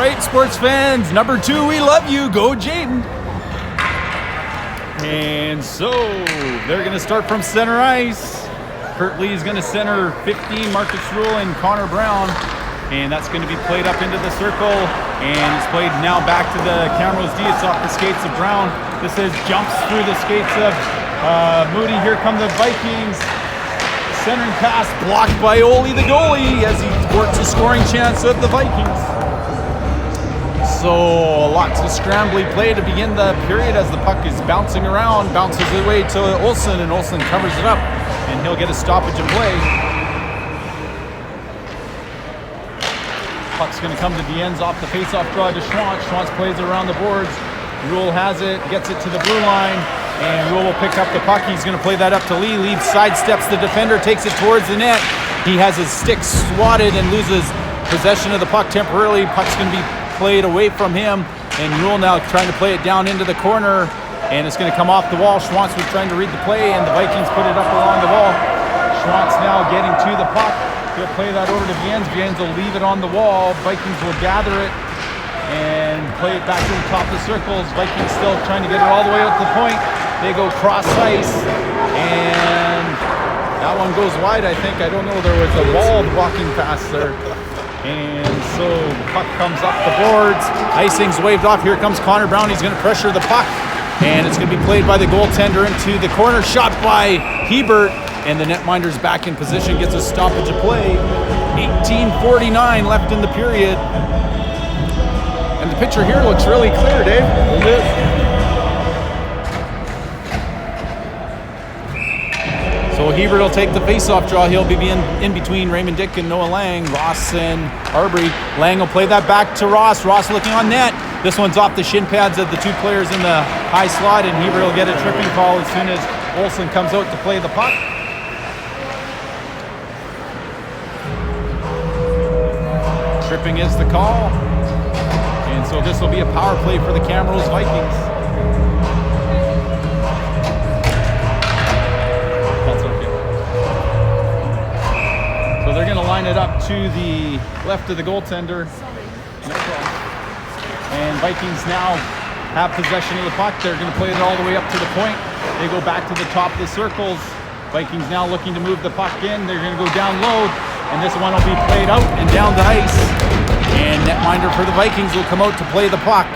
right, sports fans. Number 2, we love you. Go, Jaden. And so they're going to start from center ice. Kurt Lee is going to center 15, Marcus Rule and Connor Brown. And that's going to be played up into the circle. And it's played now back to the Camrose D. It's off the skates of Brown. This is jumps through the skates of Moody. Here come the Vikings. Centering pass blocked by Oli, the goalie, as he works a scoring chance of the Vikings. So lots of scrambly play to begin the period as the puck is bouncing around, bounces away to Olsen, and Olsen covers it up, and he'll get a stoppage of play. Puck's going to come to the ends off the face-off draw to Schwantz. Schwantz plays it around the boards. Rule has it, gets it to the blue line, and Rule will pick up the puck. He's going to play that up to Lee. Lee sidesteps the defender, takes it towards the net. He has his stick swatted and loses possession of the puck temporarily. Puck's going to be played away from him, and Rule now trying to play it down into the corner, and it's going to come off the wall. Schwantz was trying to read the play, and the Vikings put it up along the wall. Schwantz now getting to the puck. He'll play that over to Viens. Viens will leave it on the wall. Vikings will gather it and play it back to the top of the circles. Vikings still trying to get it all the way out to the point. They go cross ice, and that one goes wide, I think. I don't know. There was a wall walking past there. And so puck comes up the boards. Icing's waved off. Here comes Connor Brown. He's going to pressure the puck, and it's going to be played by the goaltender into the corner. Shot by Hebert. And the netminder's back in position, gets a stoppage of play. 18:49 left in the period. And the picture here looks really clear, Dave. It is. So Hebert will take the face-off draw. He'll be in between Raymond Dick and Noah Lang. Ross and Arbery. Lang will play that back to Ross. Ross looking on net. This one's off the shin pads of the two players in the high slot, and Hebert will get a tripping call as soon as Olsen comes out to play the puck. Tripping is the call, and so this will be a power play for the Camrose Vikings. That's okay. So they're going to line it up to the left of the goaltender. No problem. And Vikings now have possession of the puck. They're going to play it all the way up to the point. They go back to the top of the circles. Vikings now looking to move the puck in. They're going to go down low. And this one will be played out and down the ice. And netminder for the Vikings will come out to play the puck.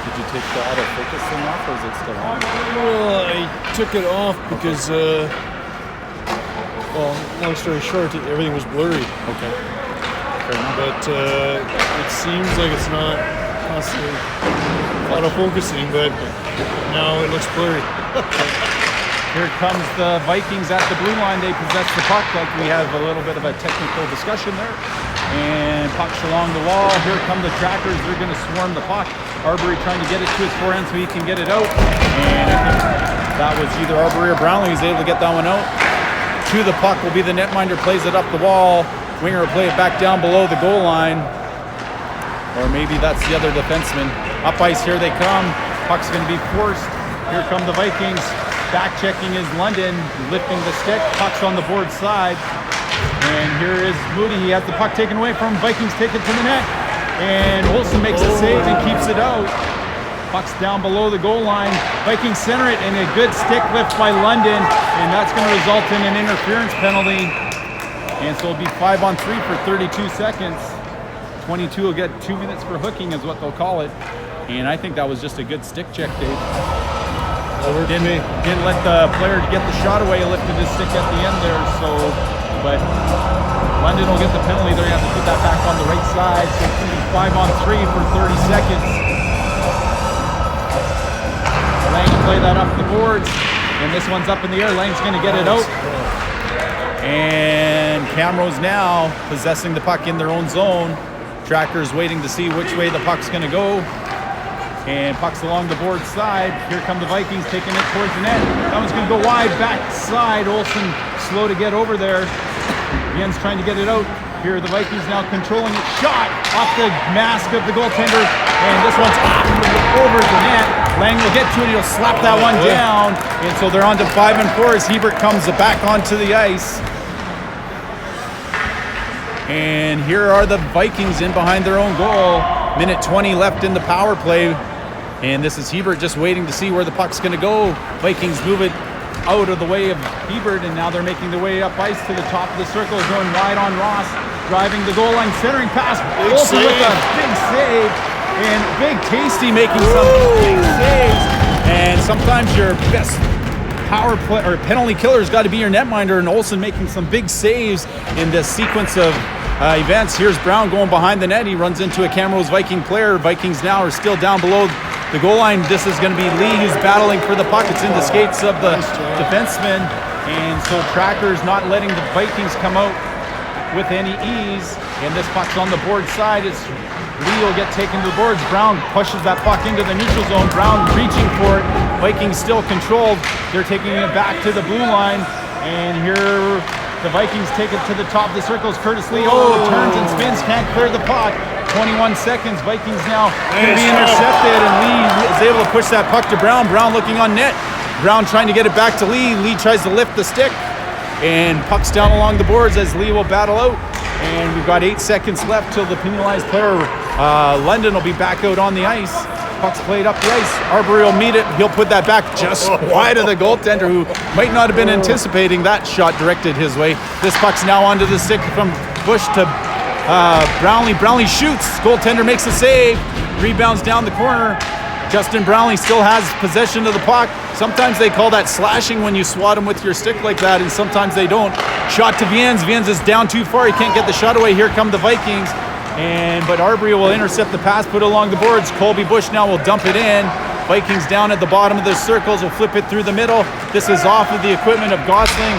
Did you take the auto focus thing off, or is it still on? Well, I took it off because, well, long story short, everything was blurry. Okay. Fair enough. But it seems like it's not constantly auto-focusing, but now it looks blurry. Here comes the Vikings at the blue line. They possess the puck, like we have a little bit of a technical discussion there. And puck's along the wall. Here come the trackers. They're going to swarm the puck. Arbery trying to get it to his forehand so he can get it out. And I think that was either Arbery or Brownlee who's able to get that one out. To the puck will be the netminder, plays it up the wall. Winger will play it back down below the goal line. Or maybe that's the other defenseman. Up ice, here they come. Puck's going to be forced. Here come the Vikings. Back checking is London, lifting the stick. Puck's on the board side. And here is Moody. He has the puck taken away from him. Vikings take it to the net. And Olsen makes a save and keeps it out. Puck's down below the goal line. Vikings center it, and a good stick lift by London. And that's going to result in an interference penalty. And so it'll be 5-on-3 for 32 seconds. 22 will get 2 minutes for hooking is what they'll call it. And I think that was just a good stick check, Dave. Didn't let the player get the shot away. He lifted his stick at the end there. So, but London will get the penalty. They're going to have to put that back on the right side. So it's going to be 5-on-3 for 30 seconds. Lang will play that up the boards. And this one's up in the air. Lang's going to get it out. And Camrose now possessing the puck in their own zone. Trackers waiting to see which way the puck's going to go. And puck's along the board side. Here come the Vikings taking it towards the net. That one's going to go wide, back side. Olsen slow to get over there. Jens trying to get it out. Here the Vikings now controlling it. Shot off the mask of the goaltender. And this one's over the net. Lang will get to it. He'll slap that one down. And so they're on to 5-4 as Hebert comes back onto the ice. And here are the Vikings in behind their own goal. Minute 20 left in the power play. And this is Hebert just waiting to see where the puck's going to go. Vikings move it out of the way of Hebert, and now they're making their way up ice to the top of the circle, going wide on Ross, driving the goal line, centering pass. Olsen with a big save, and Big Tasty making some big saves. And sometimes your best power play or penalty killer's got to be your netminder, and Olsen making some big saves in this sequence of events. Here's Brown going behind the net. He runs into a Camrose Viking player. Vikings now are still down below the goal line. This is going to be Lee who's battling for the puck. It's in the skates of the defenseman, and so Tracker's not letting the Vikings come out with any ease. And this puck's on the board side. It's Lee will get taken to the boards. Brown pushes that puck into the neutral zone. Brown reaching for it. Vikings still controlled. They're taking it back to the blue line, and here the Vikings take it to the top of the circles. Curtis Lee turns and spins, can't clear the puck. 21 seconds. Vikings now going to be intercepted, and Lee is able to push that puck to Brown. Brown looking on net. Brown trying to get it back to Lee. Lee tries to lift the stick, and puck's down along the boards as Lee will battle out. And we've got 8 seconds left till the penalized player, London, will be back out on the ice. Puck's played up the ice. Arbery will meet it. He'll put that back just wide of the goaltender, who might not have been anticipating that shot directed his way. This puck's now onto the stick from Bush to Brownlee. Brownlee shoots. Goaltender makes a save. Rebounds down the corner. Justin Brownlee still has possession of the puck. Sometimes they call that slashing when you swat him with your stick like that, and sometimes they don't. Shot to Viens. Viens is down too far. He can't get the shot away. Here come the Vikings. But Arbery will intercept the pass, put it along the boards. Colby Bush now will dump it in. Vikings down at the bottom of the circles will flip it through the middle. This is off of the equipment of Gosling.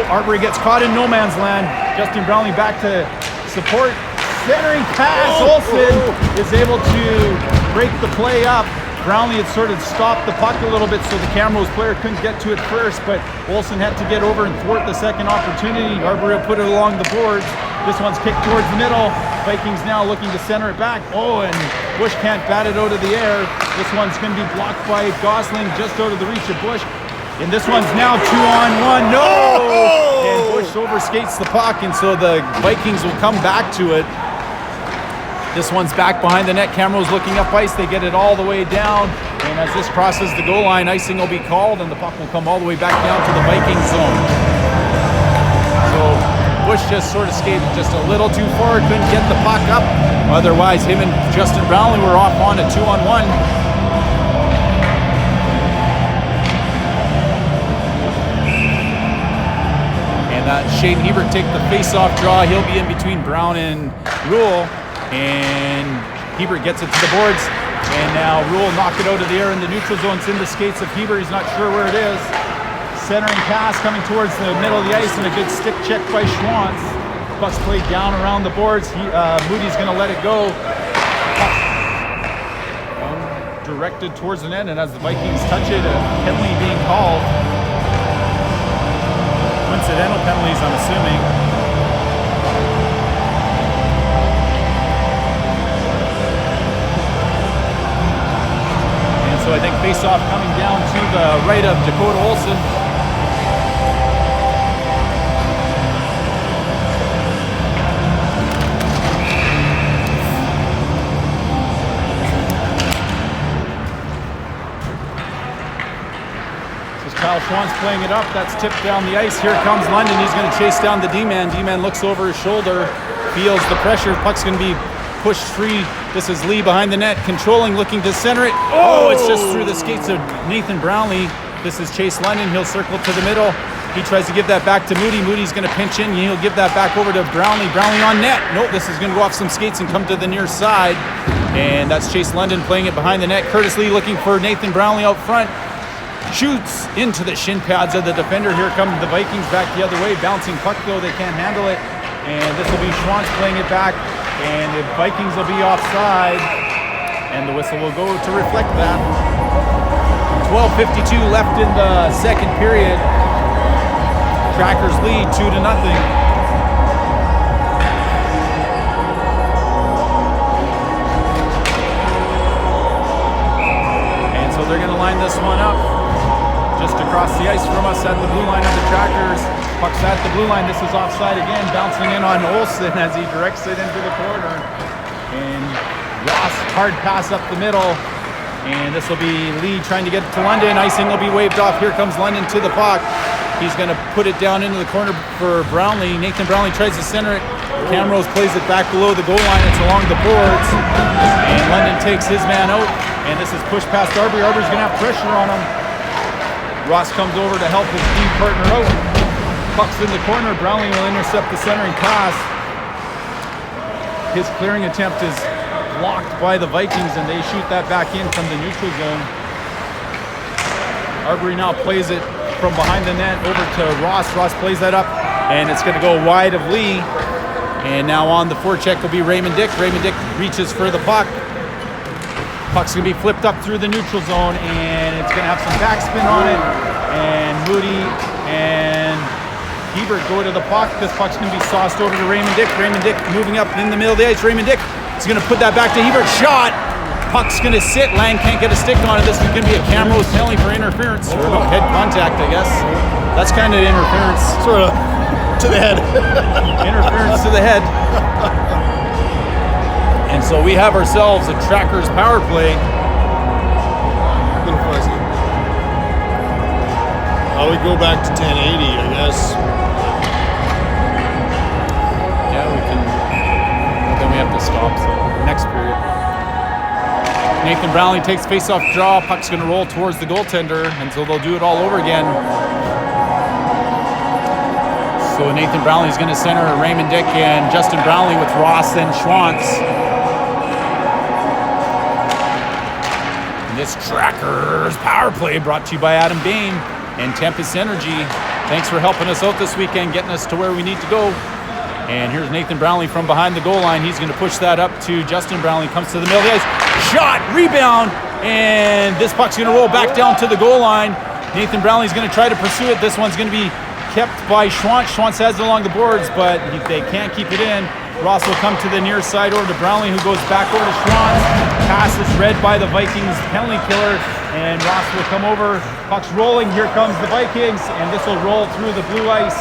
Arbery gets caught in no man's land. Justin Brownlee back to support. Centering pass. Olsen is able to break the play up. Brownlee had sort of stopped the puck a little bit, so the Camrose player couldn't get to it first, but Olsen had to get over and thwart the second opportunity. Arbery will put it along the boards. This one's kicked towards the middle. Vikings now looking to center it back. And Bush can't bat it out of the air. This one's going to be blocked by Gosling, just out of the reach of Bush. And this one's now 2-on-1. No! And Bush overskates the puck, and so the Vikings will come back to it. This one's back behind the net. Camrose looking up ice. They get it all the way down. And as this crosses the goal line, icing will be called, and the puck will come all the way back down to the Viking zone. So Bush just sort of skated just a little too far. Couldn't get the puck up. Otherwise, him and Justin Brownlee were off on a 2-on-1. And Shane Hebert take the face-off draw. He'll be in between Brown and Rule. And Hebert gets it to the boards, and now Rule knock it out of the air in the neutral zone. It's in the skates of Hebert. He's not sure where it is. Centering pass coming towards the middle of the ice, and a good stick check by Schwantz. Puck's played down around the boards. Moody's going to let it go. Directed towards the net, and as the Vikings touch it, a penalty being called. Coincidental penalties, I'm assuming. So I think face-off coming down to the right of Dakota Olsen. So Kyle Schwantz playing it up. That's tipped down the ice. Here comes London. He's going to chase down the D-man. D-man looks over his shoulder, feels the pressure. Puck's going to be pushed free. This is Lee behind the net, controlling, looking to center it. It's just through the skates of Nathan Brownlee. This is Chase London. He'll circle to the middle. He tries to give that back to Moody. Moody's going to pinch in. He'll give that back over to Brownlee. Brownlee on net. Nope, this is going to go off some skates and come to the near side. And that's Chase London playing it behind the net. Curtis Lee looking for Nathan Brownlee out front. Shoots into the shin pads of the defender. Here come the Vikings back the other way. Bouncing puck though, they can't handle it. And this will be Schwantz playing it back. And the Vikings will be offside, and the whistle will go to reflect that. 12:52 left in the second period. Trackers lead 2-0. And so they're going to line this one up just across the ice from us at the blue line of the Trackers. Puck's at the the blue line. This is offside again, bouncing in on Olsen as he directs it into the corner. And Ross, hard pass up the middle. And this will be Lee trying to get it to London. Icing will be waved off. Here comes London to the puck. He's going to put it down into the corner for Brownlee. Nathan Brownlee tries to center it. Camrose plays it back below the goal line. It's along the boards. And London takes his man out. And this is pushed past Arbery. Arbery's going to have pressure on him. Ross comes over to help his team partner out. Puck's in the corner. Brownlee will intercept the centering pass. His clearing attempt is blocked by the Vikings, and they shoot that back in from the neutral zone. Arbery now plays it from behind the net over to Ross. Ross plays that up, and it's going to go wide of Lee. And now on the forecheck will be Raymond Dick. Raymond Dick reaches for the puck. Puck's going to be flipped up through the neutral zone, and it's going to have some backspin on it. And Moody and Hebert go to the puck. This puck's going to be sauced over to Raymond Dick. Raymond Dick moving up in the middle of the ice. Raymond Dick is going to put that back to Hebert. Shot. Puck's going to sit. Lang can't get a stick on it. This is going to be a Camrose penalty for interference. Or no, head contact, I guess. That's kind of interference. Sort of to the head. Interference to the head. And so we have ourselves a Trackers power play. A little fuzzy. We go back to 1080, I guess. Yeah, we can. Then we have to stop. So next period. Nathan Brownlee takes face-off draw. Puck's going to roll towards the goaltender, and so they'll do it all over again. So Nathan Brownlee's going to center Raymond Dick and Justin Brownlee with Ross and Schwantz. And this Trackers power play brought to you by Adam Bain and Tempest Energy. Thanks for helping us out this weekend, getting us to where we need to go. And here's Nathan Brownlee from behind the goal line. He's going to push that up to Justin Brownlee. Comes to the middle of the ice. Shot, rebound, and this puck's going to roll back down to the goal line. Nathan Brownlee's going to try to pursue it. This one's going to be kept by Schwantz. Schwantz has it along the boards, but they can't keep it in. Ross will come to the near side over to Brownlee, who goes back over to Schwantz. Pass is read by the Vikings penalty killer, and Ross will come over. Puck's rolling. Here comes the Vikings, and this will roll through the blue ice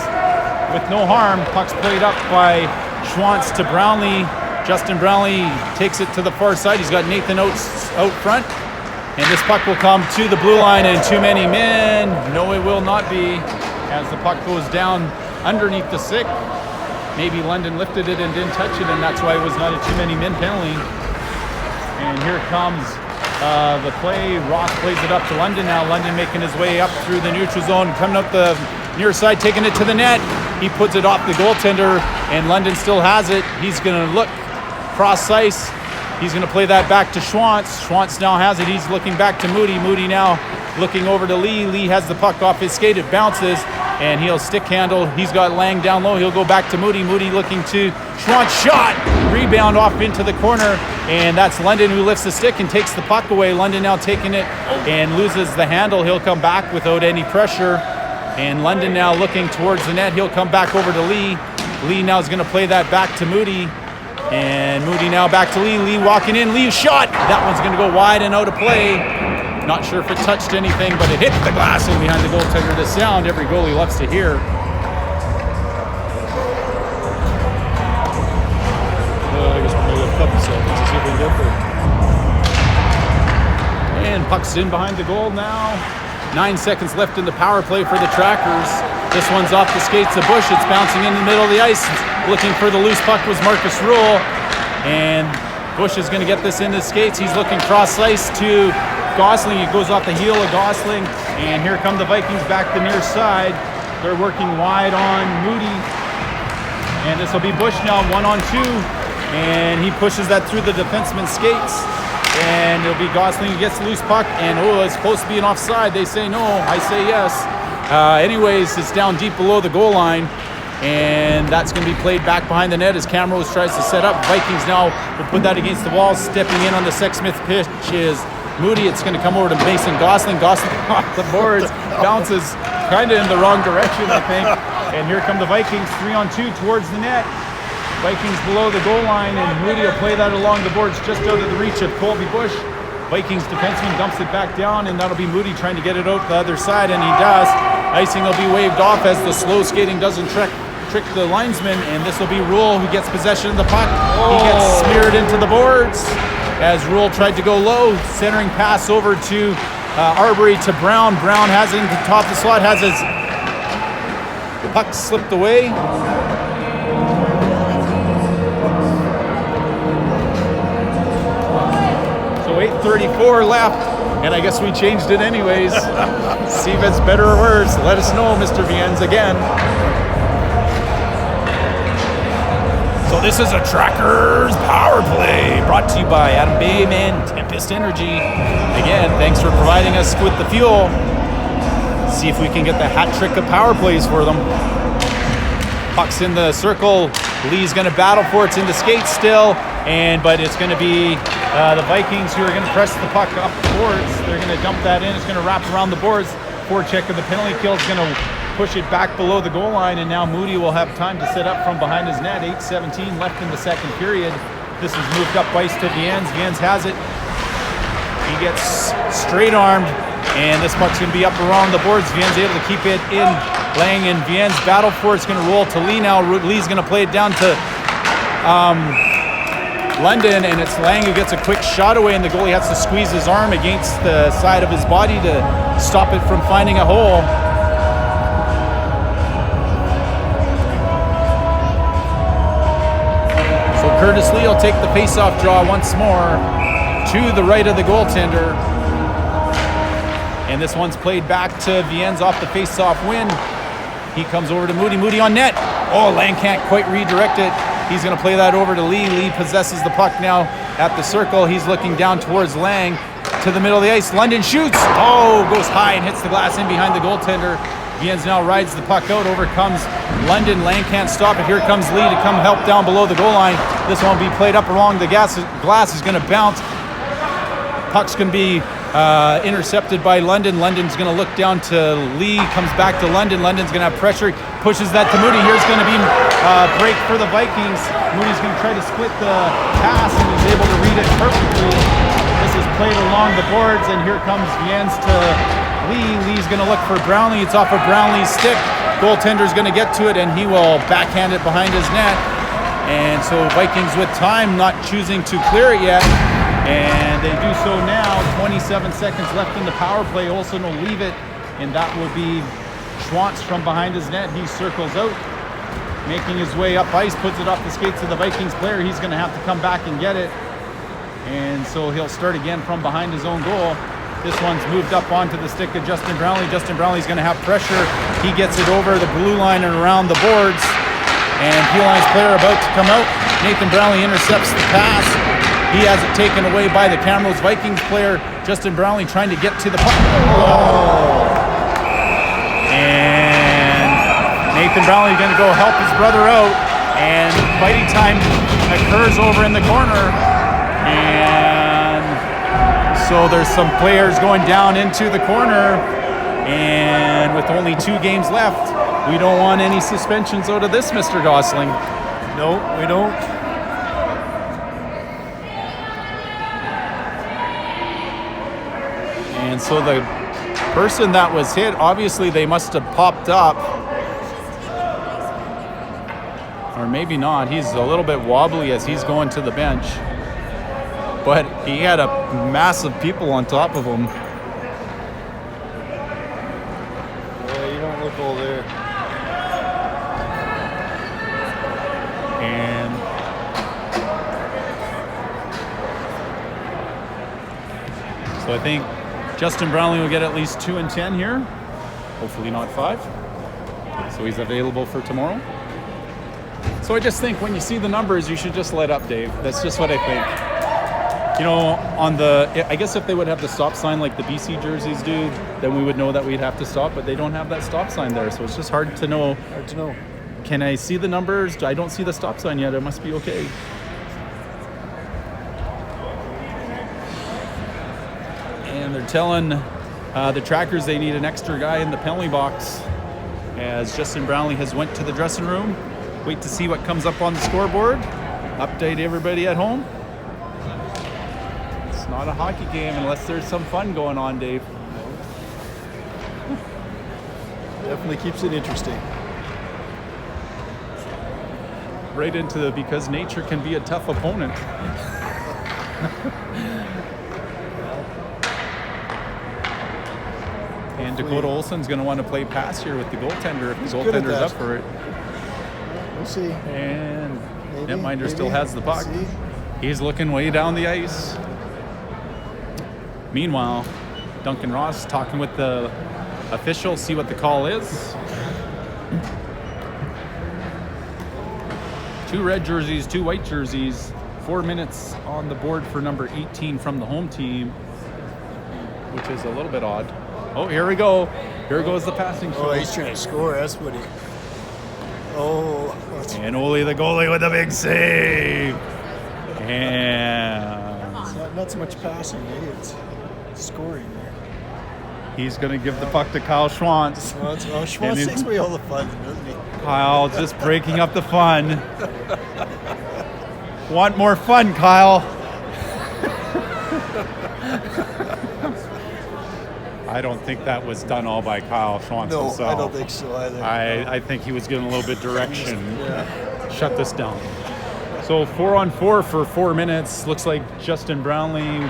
with no harm. Puck's played up by Schwantz to Brownlee. Justin Brownlee takes it to the far side. He's got Nathan Oates out front. And this puck will come to the blue line, and too many men. No, it will not be, as the puck goes down underneath the stick. Maybe London lifted it and didn't touch it, and that's why it was not a too many men penalty. And here comes the play. Ross plays it up to London now. London making his way up through the neutral zone, coming up the near side, taking it to the net. He puts it off the goaltender, and London still has it. He's going to look cross ice. He's going to play that back to Schwantz. Schwantz now has it. He's looking back to Moody. Moody now looking over to Lee. Lee has the puck off his skate. It bounces, and he'll stick handle. He's got Lang down low. He'll go back to Moody. Moody looking to Schwantz. Shot! Rebound off into the corner, and that's London who lifts the stick and takes the puck away. London now taking it and loses the handle. He'll come back without any pressure. And London now looking towards the net. He'll come back over to Lee. Lee now is going to play that back to Moody. And Moody now back to Lee. Lee walking in. Lee shot. That one's going to go wide and out of play. Not sure if it touched anything, but it hit the glass in behind the goaltender. The sound every goalie loves to hear. I guess we'll lift up a second to see if we can get there. And puck's in behind the goal now. 9 seconds left in the power play for the Trackers. This one's off the skates of Bush. It's bouncing in the middle of the ice. Looking for the loose puck was Marcus Rule. And Bush is going to get this in the skates. He's looking cross ice to Gosling. It goes off the heel of Gosling. And here come the Vikings back the near side. They're working wide on Moody. And this will be Bush now, 1-on-2. And he pushes that through the defenseman's skates. And it'll be Gosling who gets the loose puck. And it's supposed to be an offside. They say no. I say yes. Anyways, it's down deep below the goal line. And that's going to be played back behind the net as Camrose tries to set up. Vikings now will put that against the wall. Stepping in on the Sexsmith pitch is Moody. It's going to come over to Mason Gosling. Gosling off the boards. Bounces kind of in the wrong direction, I think. And here come the Vikings, 3-on-2 towards the net. Vikings below the goal line, and Moody will play that along the boards just out of the reach of Colby Bush. Vikings defenseman dumps it back down, and that'll be Moody trying to get it out the other side, and he does. Icing will be waved off as the slow skating doesn't trick the linesman, and this will be Rule who gets possession of the puck. He gets smeared into the boards as Rule tried to go low, centering pass over to Arbery to Brown. Brown has it into the top of the slot, has his puck slipped away. So 8:34 left, and I guess we changed it anyways. See if it's better or worse. Let us know, Mr. Viennes, again. So this is a Trackers Power Play brought to you by Adam Bayman, Tempest Energy. Again, thanks for providing us with the fuel. See if we can get the hat trick of power plays for them. Puck's in the circle. Lee's going to battle for it. It's in the skates still, but it's going to be the Vikings who are going to press the puck up the boards. They're going to dump that in. It's going to wrap around the boards. Forecheck of the penalty kill is going to push it back below the goal line, and now Moody will have time to set up from behind his net. 8:17 left in the second period. This is moved up ice to Viennes. Viennes has it. He gets straight armed, and this puck's going to be up around the boards. Viennes able to keep it in. Lang and Viennes battle for it. It's going to roll to Lee now. Lee's going to play it down to London, and it's Lang who gets a quick shot away, and the goalie has to squeeze his arm against the side of his body to stop it from finding a hole. So Curtis Lee will take the face-off draw once more to the right of the goaltender. And this one's played back to Viennes off the face-off win. He comes over to Moody. Moody on net. Oh, Lang can't quite redirect it. He's going to play that over to Lee. Lee possesses the puck now at the circle. He's looking down towards Lang to the middle of the ice. London shoots. Oh, goes high and hits the glass in behind the goaltender. Viennes now rides the puck out. Over comes London. Lang can't stop it. Here comes Lee to come help down below the goal line. This one will be played up along the glass. Is going to bounce. Puck's going to be intercepted by London. London's going to look down to Lee, comes back to London. London's going to have pressure, pushes that to Moody. Here's going to be a break for the Vikings. Moody's going to try to split the pass, and he's able to read it perfectly. This is played along the boards, and here comes Viennes to Lee. Lee's going to look for Brownlee. It's off of Brownlee's stick. Goaltender's going to get to it, and he will backhand it behind his net. And so Vikings with time, not choosing to clear it yet. And they do so now. 27 seconds left in the power play. Olsen will leave it, and that will be Schwantz from behind his net. He circles out, making his way up ice, puts it off the skates of the Vikings player. He's going to have to come back and get it. And so he'll start again from behind his own goal. This one's moved up onto the stick of Justin Brownlee. Justin Brownlee's going to have pressure. He gets it over the blue line and around the boards. And P-Line's player about to come out. Nathan Brownlee intercepts the pass. He has it taken away by the Camrose Vikings player. Justin Brownlee trying to get to the puck. Oh. And Nathan Brownlee going to go help his brother out. And fighting time occurs over in the corner. And so there's some players going down into the corner. And with only 2 games left, we don't want any suspensions out of this, Mr. Gosling. No, we don't. And so the person that was hit, obviously they must have popped up. Or maybe not. He's a little bit wobbly as he's going to the bench. But he had a massive people on top of him. Yeah, you don't look all there. And so I think Justin Brownlee will get at least 2 and 10 here. Hopefully not 5. So he's available for tomorrow. So I just think when you see the numbers, you should just let up, Dave. That's just what I think. You know, I guess if they would have the stop sign like the BC jerseys do, then we would know that we'd have to stop, but they don't have that stop sign there. So it's just hard to know. Hard to know. Can I see the numbers? I don't see the stop sign yet. It must be okay. And they're telling the Trackers they need an extra guy in the penalty box as Justin Brownlee has went to the dressing room. Wait to see what comes up on the scoreboard. Update everybody at home. It's not a hockey game unless there's some fun going on, Dave. Definitely keeps it interesting. Right into the because nature can be a tough opponent. And Dakota Olson's going to want to play pass here with the goaltender if the good at goaltender's that. up for it. We'll see. And Maybe, netminder still has the puck. See. He's looking way down the ice. Meanwhile, Duncan Ross talking with the official, see what the call is. 2 red jerseys, 2 white jerseys. 4 minutes on the board for number 18 from the home team, which is a little bit odd. Oh, here we go. Here goes the passing show. Oh, he's trying to score. That's what he. Oh. And Ole the goalie with a big save. And It's not so much passing, it's scoring there. he's going to give the puck to Kyle Schwantz. Schwantz takes away all the fun, doesn't he? Kyle just breaking up the fun. Want more fun, Kyle? I don't think that was done all by Kyle Schwantz No, himself. I don't think so either. I think he was given a little bit direction. Yeah. Shut this down. So 4-on-4 for 4 minutes. Looks like Justin Brownlee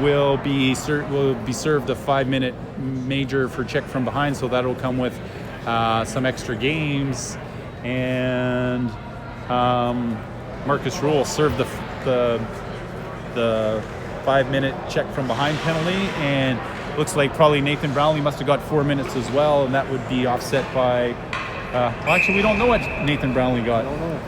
will be served a 5-minute major for check from behind. So that'll come with some extra games, and Marcus Rule served the 5-minute check from behind penalty, and looks like probably Nathan Brownlee must have got 4 minutes as well, and that would be offset by. Well, actually, we don't know what Nathan Brownlee got. I don't know.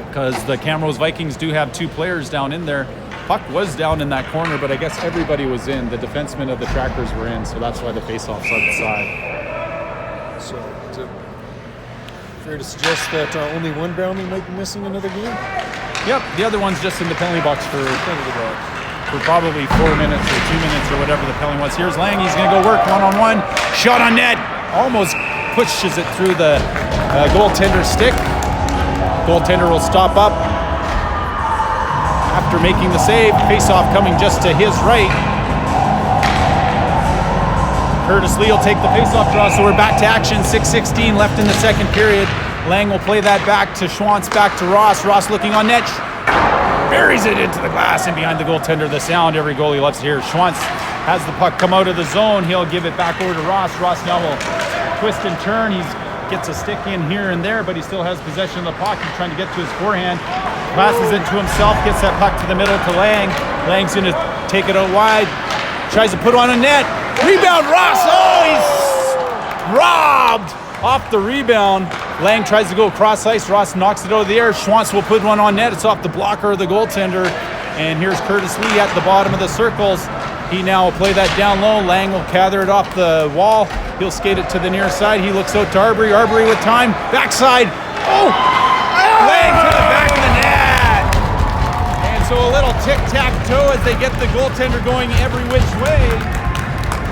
Because the Camrose Vikings do have 2 players down in there. Puck was down in that corner, but I guess everybody was in. The defensemen of the Trackers were in, so that's why the faceoff's on the side. So, is it fair to suggest that only one Brownlee might be missing another game? Yep, the other one's just in the penalty box for probably 4 minutes or 2 minutes or whatever the penalty was. Here's Lang, he's going to go work one-on-one. Shot on net, almost pushes it through the goaltender's stick. Goaltender will stop up after making the save. Face-off coming just to his right. Curtis Lee will take the face-off draw, so we're back to action. 6:16 left in the second period. Lang will play that back to Schwantz, back to Ross. Ross looking on net. Buries it into the glass and behind the goaltender. The sound every goalie loves to hear. Schwantz has the puck come out of the zone. He'll give it back over to Ross. Ross now will twist and turn. He gets a stick in here and there, but he still has possession of the puck. He's trying to get to his forehand. Passes it to himself, gets that puck to the middle to Lang. Lang's going to take it out wide. Tries to put on a net. Rebound, Ross. Oh, he's robbed off the rebound. Lang tries to go across ice. Ross knocks it out of the air. Schwantz will put one on net. It's off the blocker of the goaltender. And here's Curtis Lee at the bottom of the circles. He now will play that down low. Lang will gather it off the wall. He'll skate it to the near side. He looks out to Arbery. Arbery with time. Backside. Oh! Lang to the back of the net. And so a little tic-tac-toe as they get the goaltender going every which way.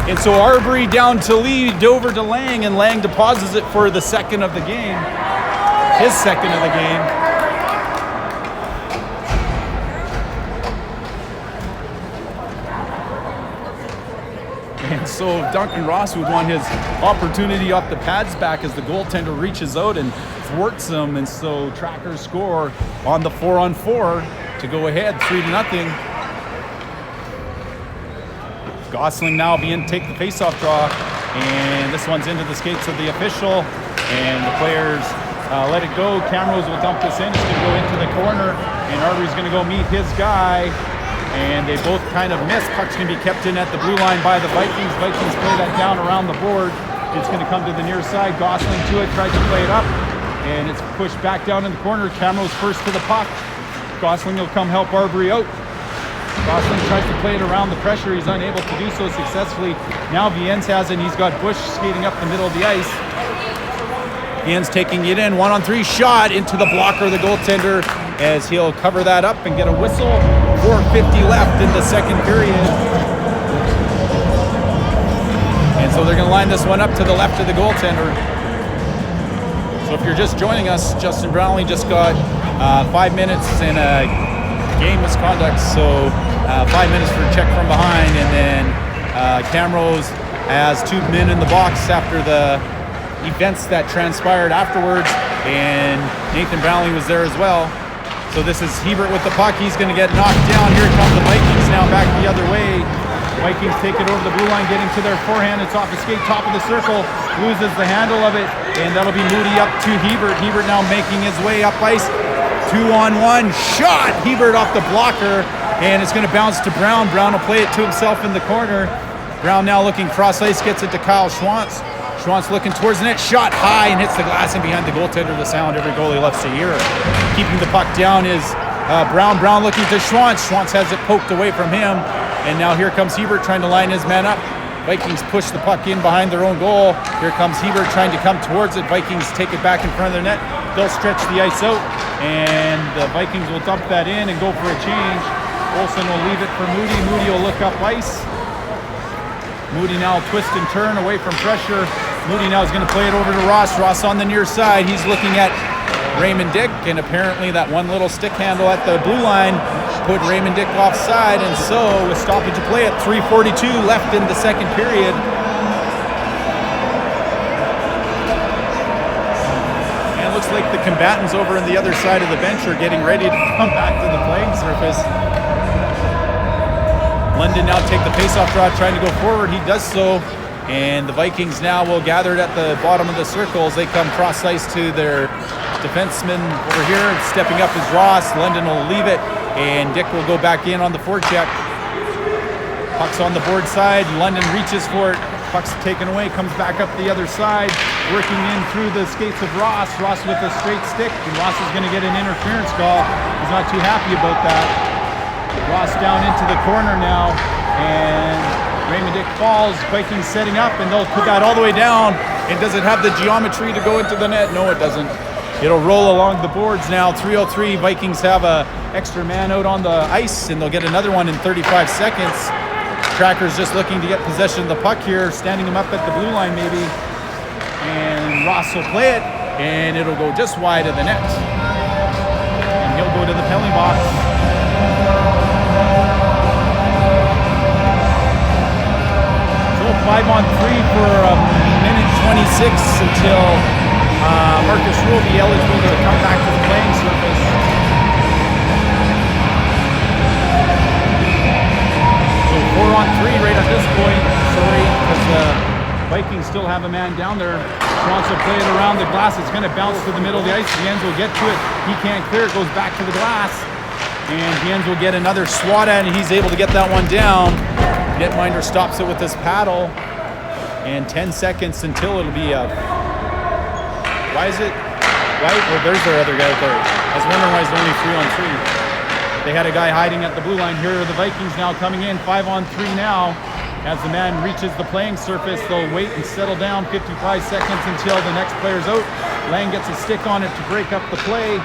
And so Arbery down to Lee, Dover to Lang, and Lang deposits it for the second of the game. His second of the game. And so Duncan Ross would want his opportunity off the pads back as the goaltender reaches out and thwarts him. And so Trackers score on the 4-on-4 to go ahead 3-0. Gosling now take the faceoff draw, and this one's into the skates of the official, and the players let it go. Camrose will dump this in. It's going to go into the corner, and Arbery's going to go meet his guy, and they both kind of miss. Puck's going to be kept in at the blue line by the Vikings. Vikings play that down around the board. It's going to come to the near side. Gosling to it, tries to play it up, and it's pushed back down in the corner. Camrose first to the puck. Gosling will come help Arbery out. Gosling tries to play it around the pressure. He's unable to do so successfully. Now Viens has it, and he's got Bush skating up the middle of the ice. Viens taking it in, 1-on-3 shot into the blocker of the goaltender as he'll cover that up and get a whistle. 4:50 left in the second period. And so they're going to line this one up to the left of the goaltender. So if you're just joining us, Justin Brownlee just got 5 minutes in a game misconduct, so 5 minutes for a check from behind, and then Camrose as two men in the box after the events that transpired afterwards, and Nathan Brownlee was there as well. So this is Hebert with the puck. He's going to get knocked down. Here come the Vikings now back the other way. Vikings take it over the blue line, getting to their forehand. It's off the skate, top of the circle, loses the handle of it, and that'll be Moody up to Hebert. Hebert now making his way up ice. 2-on-1 shot. Hebert off the blocker, and it's going to bounce to Brown. Brown will play it to himself in the corner. Brown now looking cross ice, gets it to Kyle Schwantz. Schwantz looking towards the net, shot high and hits the glass and behind the goaltender. The sound every goalie loves to hear. Keeping the puck down is Brown. Brown looking to Schwantz. Schwantz has it poked away from him, and now here comes Hebert trying to line his man up. Vikings push the puck in behind their own goal. Here comes Hebert trying to come towards it. Vikings take it back in front of their net. They'll stretch the ice out, and the Vikings will dump that in and go for a change. Olsen will leave it for Moody. Moody will look up ice. Moody now twist and turn away from pressure. Moody now is going to play it over to Ross. Ross on the near side. He's looking at Raymond Dick, and apparently that one little stick handle at the blue line put Raymond Dick offside, and so with stoppage of play at 3:42 left in the second period. And it looks like the combatants over on the other side of the bench are getting ready to come back to the playing surface. London now take the faceoff draw, trying to go forward. He does so, and the Vikings now will gather it at the bottom of the circle as they come cross ice to their defenseman over here. Stepping up is Ross. London will leave it, and Dick will go back in on the forecheck. Puck's on the board side. London reaches for it. Puck's taken away, comes back up the other side, working in through the skates of Ross. Ross with a straight stick, and Ross is going to get an interference call. He's not too happy about that. Ross down into the corner now, and Raymond Dick falls. Vikings setting up, and they'll put that all the way down. And does it have the geometry to go into the net? No, it doesn't. It'll roll along the boards now. 3:03. Vikings have a extra man out on the ice, and they'll get another one in 35 seconds. Tracker's just looking to get possession of the puck here, standing him up at the blue line maybe. And Ross will play it, and it'll go just wide of the net. And he'll go to the penalty box. So 5-on-3 for a minute 26 until Marcus Rule will be eligible to come back to the playing surface. So 4-on-3 right at this point. Sorry, because the Vikings still have a man down there. Wants to play it around the glass. It's going to bounce to the middle of the ice. Jens will get to it. He can't clear it. Goes back to the glass. And Jens will get another swat at it, and he's able to get that one down. Netminder stops it with his paddle. And 10 seconds until it'll be a... Why is it? Why? Well, there's their other guy there. I was wondering why it's only 3-on-3. They had a guy hiding at the blue line. Here are the Vikings now coming in. 5-on-3 now. As the man reaches the playing surface, they'll wait and settle down 55 seconds until the next player's out. Lang gets a stick on it to break up the play.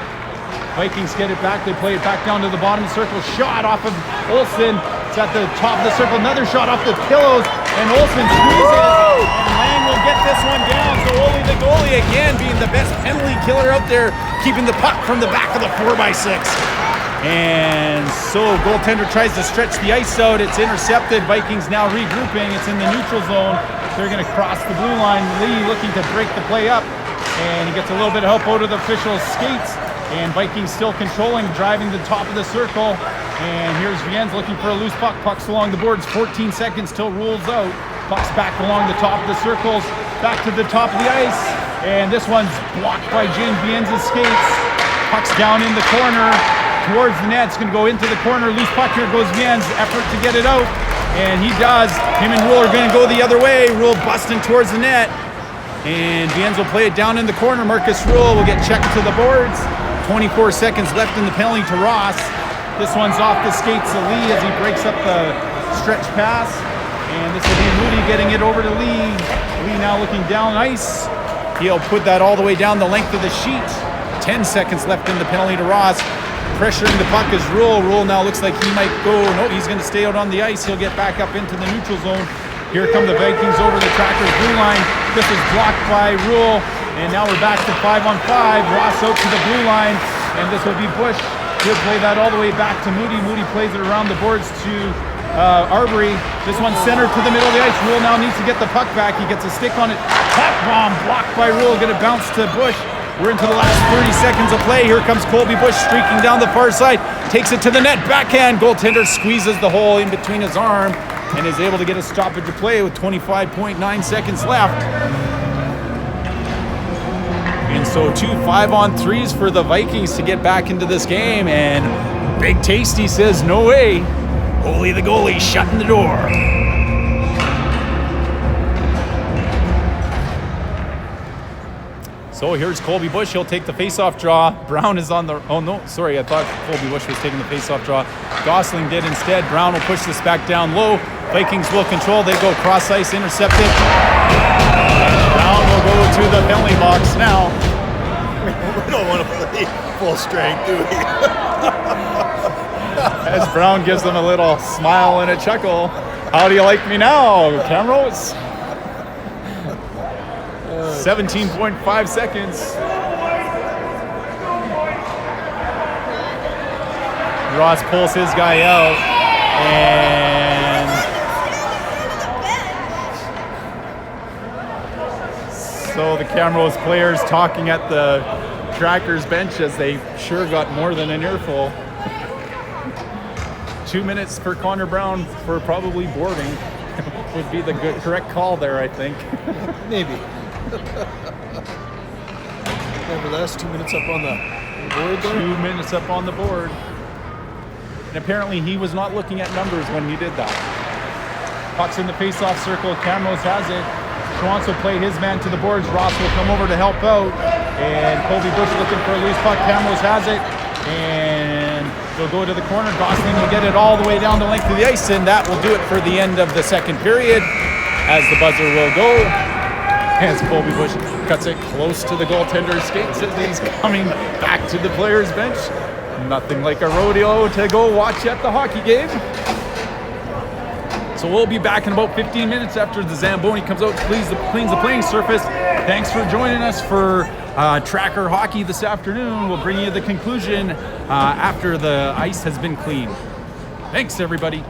Vikings get it back. They play it back down to the bottom of the circle. Shot off of Olsen. It's at the top of the circle. Another shot off the pillows. And Olsen squeezes. And Lang will get this one down. So Ole the goalie again being the best penalty killer out there, keeping the puck from the back of the 4x6. And so goaltender tries to stretch the ice out. It's intercepted. Vikings now regrouping. It's in the neutral zone. They're going to cross the blue line. Lee looking to break the play up. And he gets a little bit of help out of the official's skates. And Vikings still controlling, driving the top of the circle. And here's Jens looking for a loose puck. Puck's along the boards. 14 seconds till rules out. Puck's back along the top of the circles. Back to the top of the ice. And this one's blocked by James Jens' skates. Puck's down in the corner. Towards the net, it's going to go into the corner. Loose puck, here goes Jens. Effort to get it out, and he does. Him and Rule are going to go the other way. Rule busting towards the net, and Jens will play it down in the corner. Marcus Rule will get checked to the boards. 24 seconds left in the penalty to Ross. This one's off the skates of Lee as he breaks up the stretch pass, and this will be Moody getting it over to Lee. Lee now looking down ice. He'll put that all the way down the length of the sheet. 10 seconds left in the penalty to Ross. Pressuring the puck is Rule. Rule now looks like he might go. No, he's going to stay out on the ice. He'll get back up into the neutral zone. Here come the Vikings over the Tracker's blue line. This is blocked by Rule. And now we're back to 5-on-5. Ross out to the blue line. And this will be Bush. He'll play that all the way back to Moody. Moody plays it around the boards to Arbery. This one's centered to the middle of the ice. Rule now needs to get the puck back. He gets a stick on it. Tap bomb blocked by Rule. Going to bounce to Bush. We're into the last 30 seconds of play. Here comes Colby Bush streaking down the far side. Takes it to the net. Backhand. Goaltender squeezes the hole in between his arm and is able to get a stoppage of play with 25.9 seconds left. And so 2 5-on-3s for the Vikings to get back into this game. And Big Tasty says, no way. Holy the goalie shutting the door. So here's Colby Bush. He'll take the face-off draw. Brown is on the... Oh, no. Sorry, I thought Colby Bush was taking the face-off draw. Gosling did instead. Brown will push this back down low. Vikings will control. They go cross-ice, intercepted. And Brown will go to the penalty box now. We don't want to play full strength, do we? As Brown gives them a little smile and a chuckle. How do you like me now, Camrose? 17.5 seconds. Ross pulls his guy out, and so the Camrose players talking at the Trackers bench as they sure got more than an earful. 2 minutes for Connor Brown for probably boarding would be the correct call there, I think. Maybe. Nevertheless, 2 minutes up on the board there. 2 minutes up on the board. And apparently he was not looking at numbers when he did that. Puck's in the face-off circle. Camrose has it. Schwantz will play his man to the boards. Ross will come over to help out. And Colby Bush looking for a loose puck. Camrose has it. And they'll go to the corner. Gosling will get it all the way down the length of the ice. And that will do it for the end of the second period, as the buzzer will go. As Colby Bush cuts it close to the goaltender's skates as he's coming back to the players' bench. Nothing like a rodeo to go watch at the hockey game. So we'll be back in about 15 minutes after the Zamboni comes out, cleans the playing surface. Thanks for joining us for Tracker Hockey this afternoon. We'll bring you the conclusion after the ice has been cleaned. Thanks, everybody.